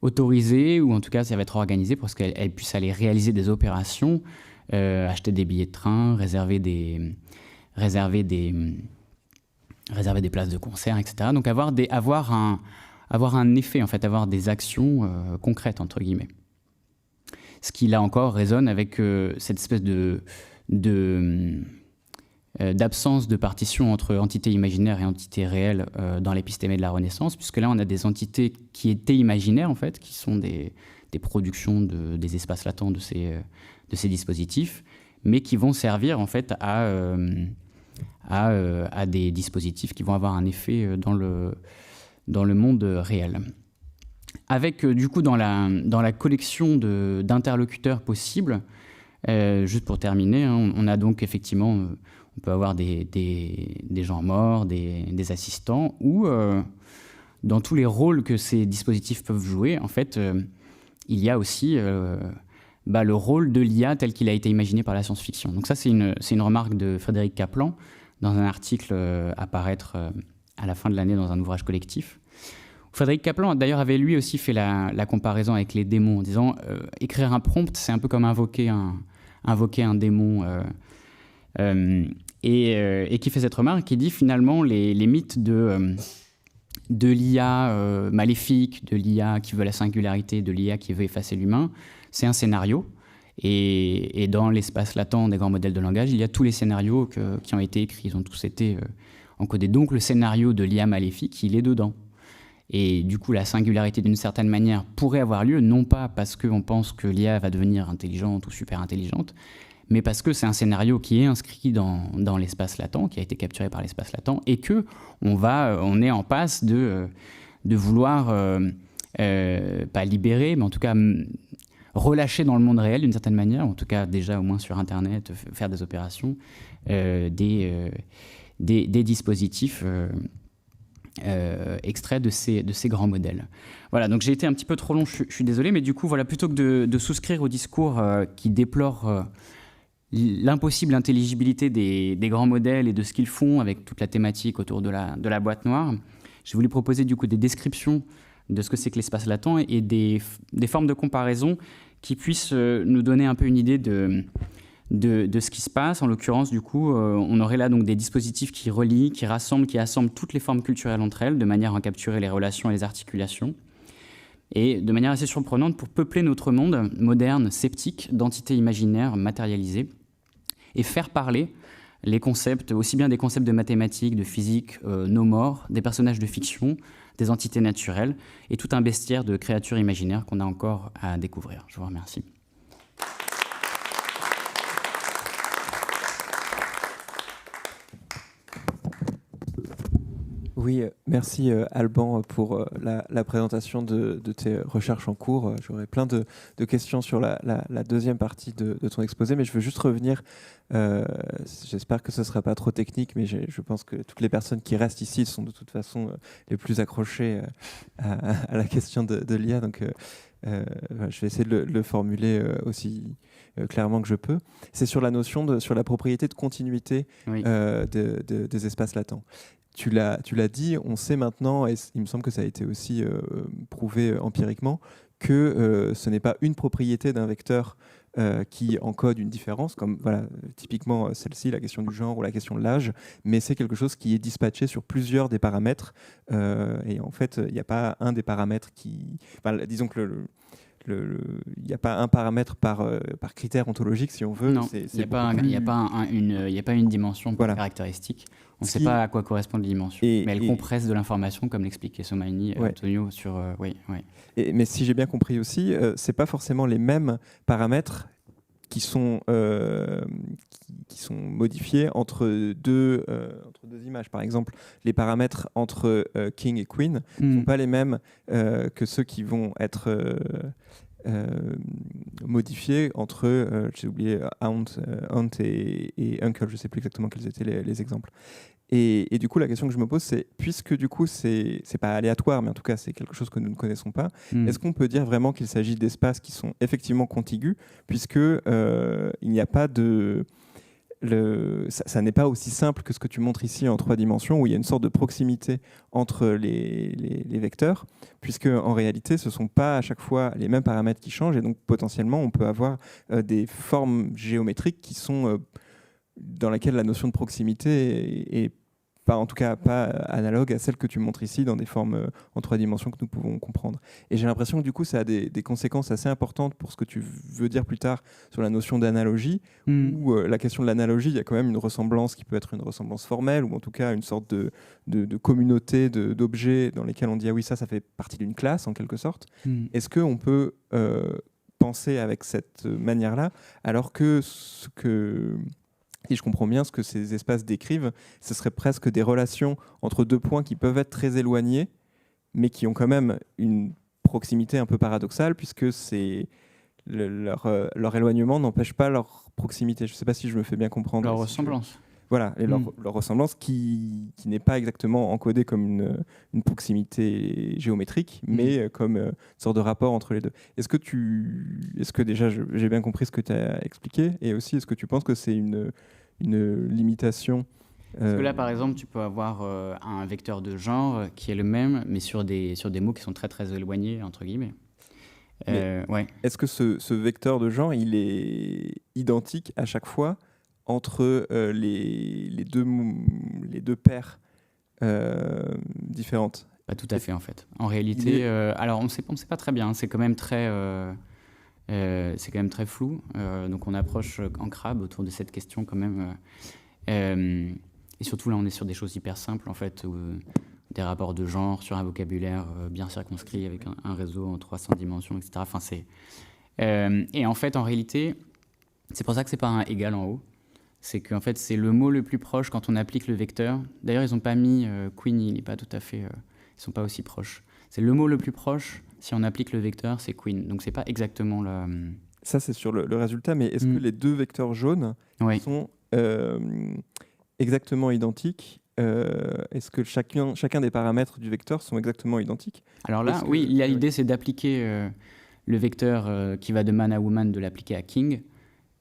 autorisées, ou en tout cas ça va être organisé pour qu'elles puissent aller réaliser des opérations, acheter des billets de train, réserver des places de concert, etc. Donc avoir un effet, en fait, avoir des actions concrètes, entre guillemets. Ce qui, là encore, résonne avec cette espèce d'absence de partition entre entités imaginaires et entités réelles dans l'épistémé de la Renaissance, puisque là, on a des entités qui étaient imaginaires, en fait, qui sont des productions des espaces latents de ces dispositifs, mais qui vont servir, en fait, à des dispositifs qui vont avoir un effet dans le monde réel. Avec, du coup, dans la collection d'interlocuteurs possibles, juste pour terminer, hein, on a donc effectivement, on peut avoir des gens morts, des assistants, ou dans tous les rôles que ces dispositifs peuvent jouer, en fait, il y a aussi le rôle de l'IA tel qu'il a été imaginé par la science-fiction. Donc ça, c'est une remarque de Frédéric Kaplan dans un article à paraître à la fin de l'année dans un ouvrage collectif. Frédéric Kaplan, d'ailleurs, avait lui aussi fait la comparaison avec les démons, en disant écrire un prompt, c'est un peu comme invoquer un démon. Et qui fait cette remarque, qui dit finalement les mythes de l'IA maléfique, de l'IA qui veut la singularité, de l'IA qui veut effacer l'humain, c'est un scénario. Et dans l'espace latent des grands modèles de langage, il y a tous les scénarios qui ont été écrits. Ils ont tous été encodés. Donc le scénario de l'IA maléfique, il est dedans. Et du coup, la singularité, d'une certaine manière, pourrait avoir lieu, non pas parce qu'on pense que l'IA va devenir intelligente ou super intelligente, mais parce que c'est un scénario qui est inscrit dans l'espace latent, qui a été capturé par l'espace latent, et qu'on est en passe de vouloir, pas libérer, mais en tout cas relâcher dans le monde réel, d'une certaine manière, en tout cas déjà au moins sur Internet, faire des opérations, des dispositifs extraits de ces grands modèles. Voilà, donc j'ai été un petit peu trop long, je suis désolé, mais du coup, voilà, plutôt que de souscrire au discours qui déplore l'impossible intelligibilité des grands modèles et de ce qu'ils font avec toute la thématique autour de la boîte noire, j'ai voulu proposer du coup des descriptions de ce que c'est que l'espace latent et des formes de comparaison qui puissent nous donner un peu une idée de ce qui se passe. En l'occurrence, du coup, on aurait là donc des dispositifs qui relient, qui rassemblent, qui assemblent toutes les formes culturelles entre elles, de manière à capturer les relations et les articulations, et de manière assez surprenante pour peupler notre monde moderne, sceptique, d'entités imaginaires matérialisées, et faire parler les concepts, aussi bien des concepts de mathématiques, de physique, nos morts, des personnages de fiction, des entités naturelles, et tout un bestiaire de créatures imaginaires qu'on a encore à découvrir. Je vous remercie. Oui, merci Alban pour la présentation de tes recherches en cours. J'aurais plein de questions sur la deuxième partie de ton exposé, mais je veux juste revenir, j'espère que ce ne sera pas trop technique, mais je pense que toutes les personnes qui restent ici sont de toute façon les plus accrochées à la question de l'IA, donc je vais essayer de le formuler aussi clairement que je peux. C'est sur la notion sur la propriété de continuité Oui. des espaces latents. Tu l'as dit, on sait maintenant, et il me semble que ça a été aussi prouvé empiriquement, que ce n'est pas une propriété d'un vecteur qui encode une différence, comme voilà, typiquement celle-ci, la question du genre ou la question de l'âge, mais c'est quelque chose qui est dispatché sur plusieurs des paramètres. Et en fait, il n'y a pas un des paramètres qui... Enfin, disons que il n'y a pas un paramètre par critère ontologique, si on veut. Non, il n'y a pas une dimension Voilà. caractéristique. On ne sait pas à quoi correspond les dimensions. Mais elle compresse de l'information, comme l'expliquait Somaini, Antonio, sur... Mais si j'ai bien compris aussi, ce n'est pas forcément les mêmes paramètres qui sont modifiés entre deux images. Par exemple, les paramètres entre King et Queen ne sont pas les mêmes que ceux qui vont être modifiés entre, j'ai oublié, Aunt et Uncle, je ne sais plus exactement quels étaient les exemples. Et du coup, la question que je me pose, c'est, puisque du coup, c'est pas aléatoire, mais en tout cas, c'est quelque chose que nous ne connaissons pas, est-ce qu'on peut dire vraiment qu'il s'agit d'espaces qui sont effectivement contigus, puisque il n'y a pas de... ça n'est pas aussi simple que ce que tu montres ici en 3 dimensions, où il y a une sorte de proximité entre les vecteurs, puisque en réalité, ce ne sont pas à chaque fois les mêmes paramètres qui changent, et donc potentiellement, on peut avoir des formes géométriques qui sont... dans laquelle la notion de proximité est pas, en tout cas pas analogue à celle que tu montres ici dans des formes en 3 dimensions que nous pouvons comprendre. Et j'ai l'impression que du coup ça a des conséquences assez importantes pour ce que tu veux dire plus tard sur la notion d'analogie, où la question de l'analogie, il y a quand même une ressemblance qui peut être une ressemblance formelle, ou en tout cas une sorte de communauté d'objets dans lesquels on dit ah oui, ça fait partie d'une classe en quelque sorte. Est-ce qu'on peut penser avec cette manière-là, alors que si je comprends bien, ce que ces espaces décrivent, ce serait presque des relations entre 2 points qui peuvent être très éloignés, mais qui ont quand même une proximité un peu paradoxale, puisque leur éloignement n'empêche pas leur proximité. Je ne sais pas si je me fais bien comprendre. Leur ressemblance. Voilà, et leur ressemblance qui n'est pas exactement encodée comme une proximité géométrique, mais comme une sorte de rapport entre les deux. Est-ce que déjà j'ai bien compris ce que tu as expliqué, et aussi est-ce que tu penses que c'est une limitation Parce que là, par exemple, tu peux avoir un vecteur de genre qui est le même, mais sur des mots qui sont très très éloignés, entre guillemets. Est-ce que ce vecteur de genre, il est identique à chaque fois entre les deux paires différentes? Pas tout à fait, en fait. En réalité, alors on ne sait pas très bien. C'est quand même très flou. Donc on approche en crabe autour de cette question quand même. Et surtout là, on est sur des choses hyper simples, en fait, des rapports de genre sur un vocabulaire bien circonscrit avec un réseau en 300 dimensions, etc. Enfin, et en fait, en réalité, c'est pour ça que c'est pas un égal en haut. C'est qu'en fait, c'est le mot le plus proche quand on applique le vecteur. D'ailleurs, ils n'ont pas mis Queen, il n'est pas tout à fait... ils ne sont pas aussi proches. C'est le mot le plus proche, si on applique le vecteur, c'est Queen. Donc, ce n'est pas exactement la... Ça, c'est sur le résultat, mais est-ce que les 2 vecteurs jaunes sont exactement identiques? Est-ce que chacun des paramètres du vecteur sont exactement identiques? Alors là, oui, l'idée, c'est d'appliquer le vecteur qui va de man à woman, de l'appliquer à King.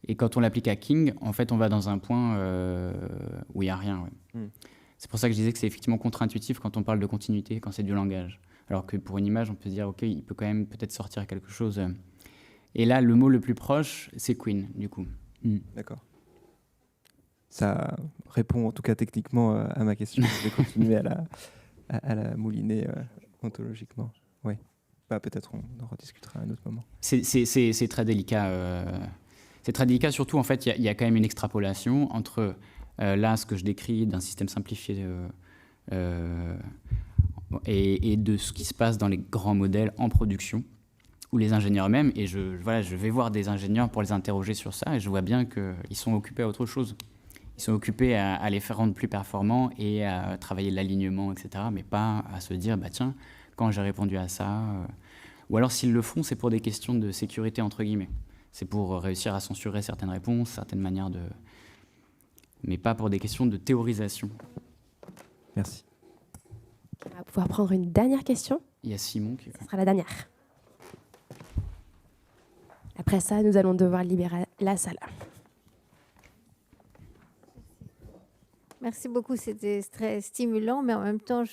Et quand on l'applique à King, en fait, on va dans un point où il n'y a rien. Ouais. C'est pour ça que je disais que c'est effectivement contre-intuitif quand on parle de continuité, quand c'est du langage. Alors que pour une image, on peut se dire, OK, il peut quand même peut-être sortir quelque chose. Et là, le mot le plus proche, c'est Queen, du coup. D'accord. Ça répond en tout cas techniquement à ma question. Je vais continuer à la mouliner ontologiquement. Oui. Bah, peut-être on en rediscutera à un autre moment. C'est très délicat. C'est très délicat, surtout, en fait, il y a quand même une extrapolation entre là, ce que je décris d'un système simplifié et de ce qui se passe dans les grands modèles en production, ou les ingénieurs eux-mêmes. Et je vais voir des ingénieurs pour les interroger sur ça, et je vois bien qu'ils sont occupés à autre chose. Ils sont occupés à les faire rendre plus performants et à travailler l'alignement, etc. Mais pas à se dire, bah tiens, quand j'ai répondu à ça... Ou alors s'ils le font, c'est pour des questions de sécurité, entre guillemets. C'est pour réussir à censurer certaines réponses, certaines manières de... Mais pas pour des questions de théorisation. Merci. On va pouvoir prendre une dernière question. Il y a Simon qui... Ce sera la dernière. Après ça, nous allons devoir libérer la salle. Merci beaucoup, c'était très stimulant, mais en même temps,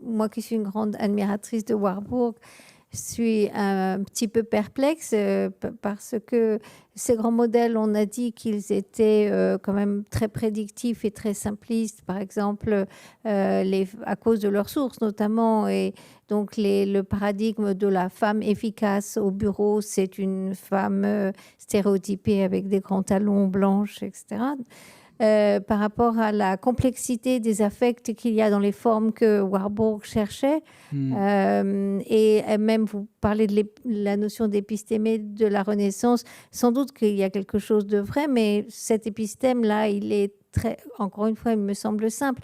moi qui suis une grande admiratrice de Warburg, je suis un petit peu perplexe parce que ces grands modèles, on a dit qu'ils étaient quand même très prédictifs et très simplistes, par exemple, à cause de leurs sources notamment. Et donc, le paradigme de la femme efficace au bureau, c'est une femme stéréotypée avec des grands talons blanches, etc. Par rapport à la complexité des affects qu'il y a dans les formes que Warburg cherchait. Et même, vous parlez de la notion d'épistémé de la Renaissance. Sans doute qu'il y a quelque chose de vrai, mais cet épistème-là, il est encore une fois, il me semble simple.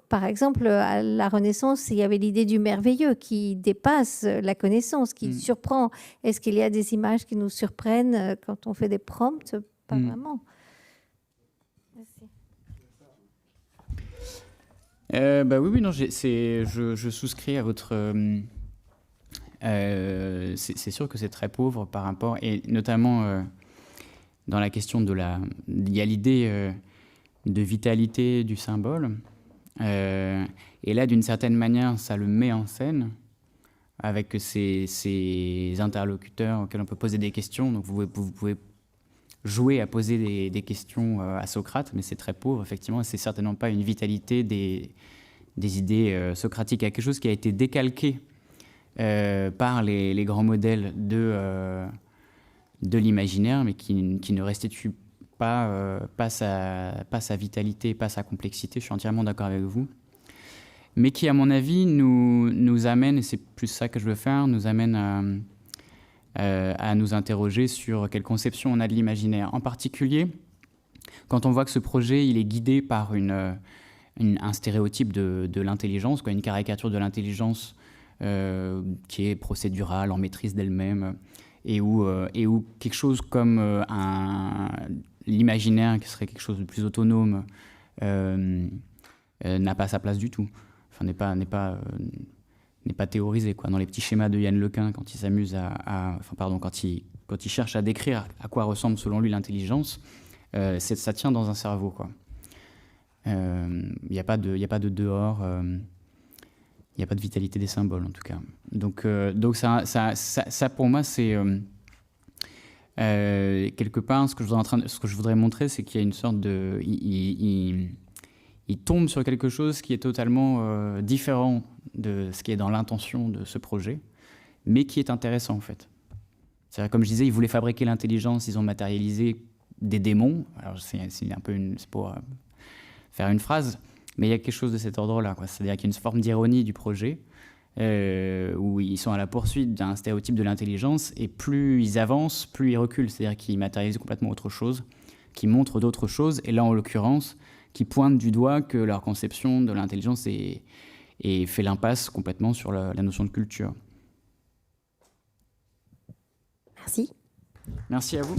Par exemple, à la Renaissance, il y avait l'idée du merveilleux qui dépasse la connaissance, qui surprend. Est-ce qu'il y a des images qui nous surprennent quand on fait des prompts? Pas vraiment. Oui, non, je souscris à votre... c'est sûr que c'est très pauvre par rapport... Et notamment dans la question de la... Il y a l'idée de vitalité du symbole. Et là, d'une certaine manière, ça le met en scène avec ces interlocuteurs auxquels on peut poser des questions. Donc vous pouvez jouer à poser des questions à Socrate, mais c'est très pauvre, effectivement. C'est certainement pas une vitalité des idées socratiques. Il y a quelque chose qui a été décalqué par les grands modèles de l'imaginaire, mais qui ne restitue pas sa vitalité, pas sa complexité. Je suis entièrement d'accord avec vous. Mais qui, à mon avis, nous amène, et c'est plus ça que je veux faire, nous amène à nous interroger sur quelle conception on a de l'imaginaire. En particulier, quand on voit que ce projet il est guidé par un stéréotype de l'intelligence, une caricature de l'intelligence qui est procédurale, en maîtrise d'elle-même, et où quelque chose comme l'imaginaire, qui serait quelque chose de plus autonome, n'a pas sa place du tout. Enfin, n'est pas théorisé, quoi. Dans les petits schémas de Yann Lequin, quand il s'amuse quand il cherche à décrire à quoi ressemble selon lui l'intelligence, ça tient dans un cerveau, quoi. Il n'y a pas de dehors, il n'y a pas de vitalité des symboles, en tout cas. Donc ça pour moi, c'est quelque part ce que je voudrais montrer, c'est qu'il y a une sorte de... Il tombe sur quelque chose qui est totalement différent de ce qui est dans l'intention de ce projet, mais qui est intéressant, en fait. C'est-à-dire, comme je disais, ils voulaient fabriquer l'intelligence, ils ont matérialisé des démons. Alors, c'est pour faire une phrase, mais il y a quelque chose de cet ordre-là, quoi. C'est-à-dire qu'il y a une forme d'ironie du projet, où ils sont à la poursuite d'un stéréotype de l'intelligence, et plus ils avancent, plus ils reculent. C'est-à-dire qu'ils matérialisent complètement autre chose, qui montrent d'autres choses, et là, en l'occurrence, qui pointent du doigt que leur conception de l'intelligence fait l'impasse complètement sur la notion de culture. Merci. Merci à vous.